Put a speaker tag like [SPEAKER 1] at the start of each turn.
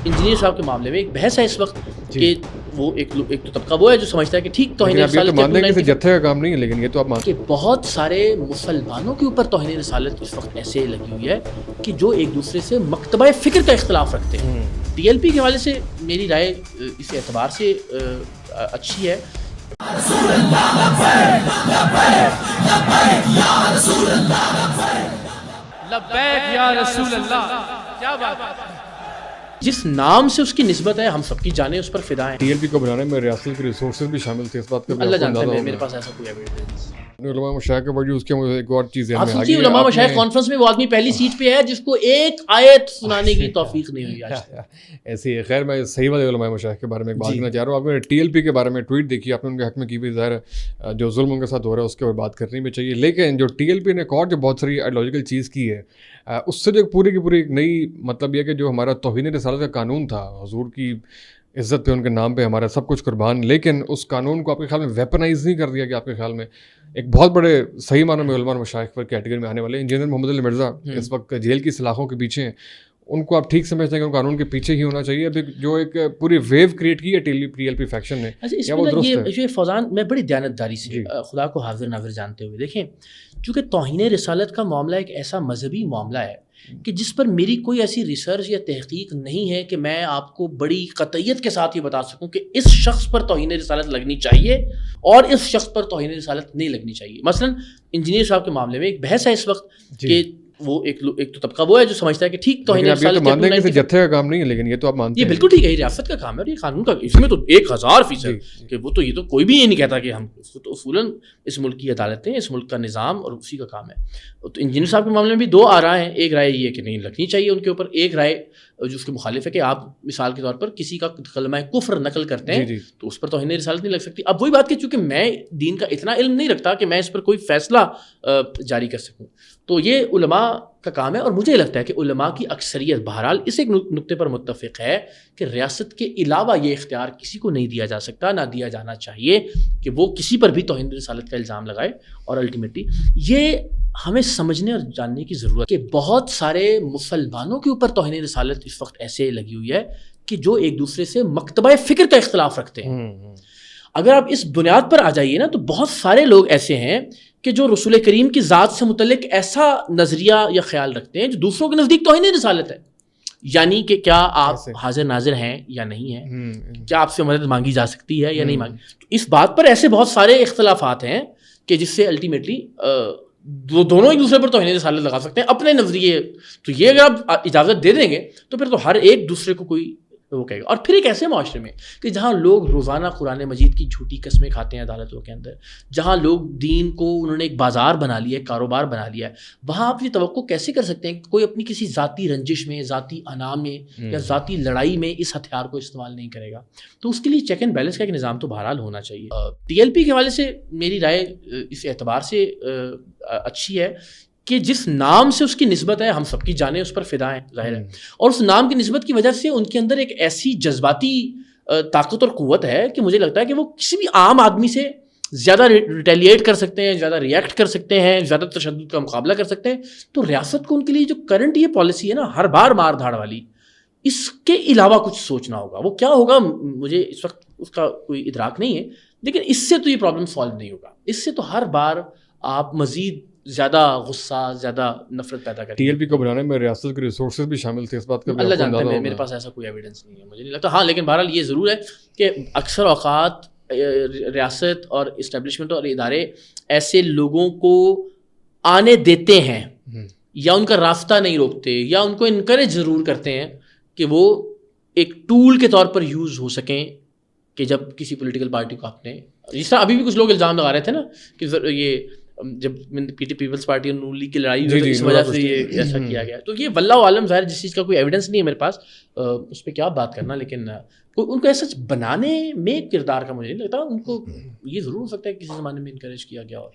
[SPEAKER 1] Engineer صاحب کے معاملے میں ایک بحث ہے اس وقت کہ وہ ایک تو طبقہ وہ ہے جو سمجھتا ہے کہ ٹھیک توہین رسالت
[SPEAKER 2] جتھے کا کام نہیں ہے، لیکن یہ تو آپ مانتے
[SPEAKER 1] ہیں کہ بہت سارے مسلمانوں کے اوپر توہین رسالت اس وقت ایسے لگی ہوئی ہے کہ جو ایک دوسرے سے مکتبہ فکر کا اختلاف رکھتے ہیں. ٹی ایل پی کے حوالے سے میری رائے اس اعتبار سے اچھی ہے.
[SPEAKER 3] لبیک یا رسول اللہ، کیا بات ہے.
[SPEAKER 1] جس نام سے اس کی نسبت ہے ہم سب کی جانیں اس پر فدا ہیں.
[SPEAKER 2] ٹی ایل پی کو بنانے میں ریاست کے ریسورسز بھی شامل تھے، اس بات کا
[SPEAKER 1] اللہ جانتا ہے میرے پاس ایسا کوئی ایویڈنس.
[SPEAKER 2] علماء مشائخ کے وجود اس کے ایک اور چیز ہے.
[SPEAKER 1] آپ سوچیے علماء مشائخ کانفرنس میں وہ آدمی پہلی سیٹ پہ ہے جس کو ایک آیت سنانے کی توفیق نہیں ہوئی آج تک.
[SPEAKER 2] ایسی ہے. خیر، میں صحیح والے علماء مشائخ کے بارے میں ایک بات کرنا چاہ رہا ہوں. آپ نے ٹی ایل پی کے بارے میں ٹویٹ دیکھی، آپ نے ان کے حق میں کی بھی، ظاہر ہے جو ظلم ان کے ساتھ ہو رہا ہے اس کے اوپر بات کرنی بھی چاہیے. لیکن جو ٹی ایل پی نے ایک اور جو بہت ساری آئیڈیالوجیکل چیز کی ہے، اس سے جو پوری کی پوری ایک نئی مطلب یہ کہ جو ہمارا توہین رسالت کا قانون تھا، حضور کی عزت پہ، ان کے نام پہ ہمارا سب کچھ قربان، لیکن اس قانون کو آپ کے خیال میں ویپنائز نہیں کر دیا کہ آپ کے خیال میں ایک بہت بڑے صحیح معنوں میں علماء مشائخ پر کیٹیگری میں آنے والے انجینئر محمد علی مرزا اس وقت جیل کی سلاخوں کے پیچھے ہیں. ان کو آپ ٹھیک سمجھتے ہیں کہ قانون کے پیچھے ہی ہونا چاہیے؟ ابھی جو ایک پوری ویو کریٹ کی ہے ٹی ایل پی فیکشن نے،
[SPEAKER 1] کیا وہ درست ہے؟ یہ فوزان، میں بڑی دیانتداری سے خدا کو حاضر ناظر جانتے ہوئے دیکھیں، چونکہ توہین رسالت کا معاملہ ایک ایسا مذہبی معاملہ ہے کہ جس پر میری کوئی ایسی ریسرچ یا تحقیق نہیں ہے کہ میں آپ کو بڑی قطعیت کے ساتھ یہ بتا سکوں کہ اس شخص پر توہین رسالت لگنی چاہیے اور اس شخص پر توہین رسالت نہیں لگنی چاہیے. مثلا انجینئر صاحب کے معاملے میں ایک بحث ہے اس وقت کہ وہ ایک تو طبقہ وہ ہے جو سمجھتا ہے کہ ٹھیک توہین رسالت
[SPEAKER 2] جتھے کا کام نہیں ہے، لیکن یہ تو آپ مانتے ہیں.
[SPEAKER 1] یہ بالکل ٹھیک ہے، یہ ریاست کا کام ہے اور یہ قانون کا، اس میں تو 1000% کہ وہ تو یہ تو کوئی بھی یہ نہیں کہتا کہ ہم تو اصولاً اس ملک کی عدالتیں، اس ملک کا نظام اور اسی کا کام ہے. تو انجینئر صاحب کے معاملے میں بھی دو آراء ہیں. ایک رائے یہ ہے کہ نہیں لگنی چاہیے ان کے اوپر، ایک رائے جو اس کے مخالف ہے کہ آپ مثال کے طور پر کسی کا کلمہ کفر نقل کرتے ہیں تو اس پر توہین رسالت نہیں لگ سکتی. اب وہی بات کہ چونکہ میں دین کا اتنا علم نہیں رکھتا کہ میں اس پر کوئی فیصلہ جاری کر سکوں، تو یہ علماء کا کام ہے. اور مجھے لگتا ہے کہ علماء کی اکثریت بہرحال اس ایک نقطے پر متفق ہے کہ ریاست کے علاوہ یہ اختیار کسی کو نہیں دیا جا سکتا، نہ دیا جانا چاہیے کہ وہ کسی پر بھی توہین رسالت کا الزام لگائے. اور الٹیمیٹلی یہ ہمیں سمجھنے اور جاننے کی ضرورت ہے کہ بہت سارے مسلمانوں کے اوپر توہین رسالت اس وقت ایسے لگی ہوئی ہے کہ جو ایک دوسرے سے مکتبہ فکر کا اختلاف رکھتے ہیں. اگر آپ اس بنیاد پر آ جائیے نا تو بہت سارے لوگ ایسے ہیں کہ جو رسول کریم کی ذات سے متعلق ایسا نظریہ یا خیال رکھتے ہیں جو دوسروں کے نزدیک توہین رسالت ہے. یعنی کہ کیا آپ حاضر ناظر ہیں یا نہیں ہیں، کیا آپ سے مدد مانگی جا سکتی ہے یا نہیں مانگی. تو اس بات پر ایسے بہت سارے اختلافات ہیں کہ جس سے الٹیمیٹلی دونوں ایک دوسرے پر توہین رسالت لگا سکتے ہیں اپنے نظریے. تو یہ اگر آپ اجازت دے دیں گے تو پھر تو ہر ایک دوسرے کو کوئی وہ کہے گا. اور پھر ایک ایسے معاشرے میں کہ جہاں لوگ روزانہ قرآن مجید کی جھوٹی قسمیں کھاتے ہیں عدالتوں کے اندر، جہاں لوگ دین کو انہوں نے ایک بازار بنا لیا ہے، ایک کاروبار بنا لیا ہے، وہاں آپ یہ توقع کیسے کر سکتے ہیں کہ کوئی اپنی کسی ذاتی رنجش میں، ذاتی انا میں یا ذاتی لڑائی میں اس ہتھیار کو استعمال نہیں کرے گا. تو اس کے لیے چیک اینڈ بیلنس کا ایک نظام تو بہرحال ہونا چاہیے. ٹی ایل پی کے حوالے سے میری رائے اس اعتبار سے اچھی ہے کہ جس نام سے اس کی نسبت ہے ہم سب کی جانیں اس پر فدا ہیں، ظاہر ہے. اور اس نام کی نسبت کی وجہ سے ان کے اندر ایک ایسی جذباتی طاقت اور قوت ہے کہ مجھے لگتا ہے کہ وہ کسی بھی عام آدمی سے زیادہ ریٹیلیٹ کر سکتے ہیں، زیادہ ریئیکٹ کر سکتے ہیں، زیادہ تشدد کا مقابلہ کر سکتے ہیں. تو ریاست کو ان کے لیے جو کرنٹ یہ پالیسی ہے نا ہر بار مار دھاڑ والی، اس کے علاوہ کچھ سوچنا ہوگا. وہ کیا ہوگا مجھے اس وقت اس کا کوئی ادراک نہیں ہے، لیکن اس سے تو یہ پرابلم سالو نہیں ہوگا. اس سے تو ہر بار آپ مزید زیادہ غصہ، زیادہ نفرت پیدا کریں.
[SPEAKER 2] ٹی ایل پی کو بنانے میں ریاست کے ریسورسز بھی شامل تھے، اس بات کا
[SPEAKER 1] اللہ جانتا ہے میرے پاس ایسا کوئی ایویڈنس نہیں ہے، مجھے نہیں لگتا. ہاں لیکن بہرحال یہ ضرور ہے کہ اکثر اوقات ریاست اور اسٹیبلشمنٹ اور ادارے ایسے لوگوں کو آنے دیتے ہیں یا ان کا راستہ نہیں روکتے یا ان کو انکریج ضرور کرتے ہیں کہ وہ ایک ٹول کے طور پر یوز ہو سکیں کہ جب کسی پولیٹیکل پارٹی کو آپ نے، جس طرح ابھی بھی کچھ لوگ الزام لگا رہے تھے نا کہ یہ جب پیپلز پارٹی اور نون لیگ کی لڑائی ہوئی اس وجہ سے یہ ایسا کیا گیا. تو یہ واللہ عالم ظاہر جس چیز کا کوئی ایویڈنس نہیں ہے میرے پاس اس پہ کیا بات کرنا، لیکن ان کو ایسا بنانے میں کردار کا مجھے نہیں لگتا. ان کو یہ ضرور ہو سکتا ہے کہ کسی زمانے میں انکریج کیا گیا. اور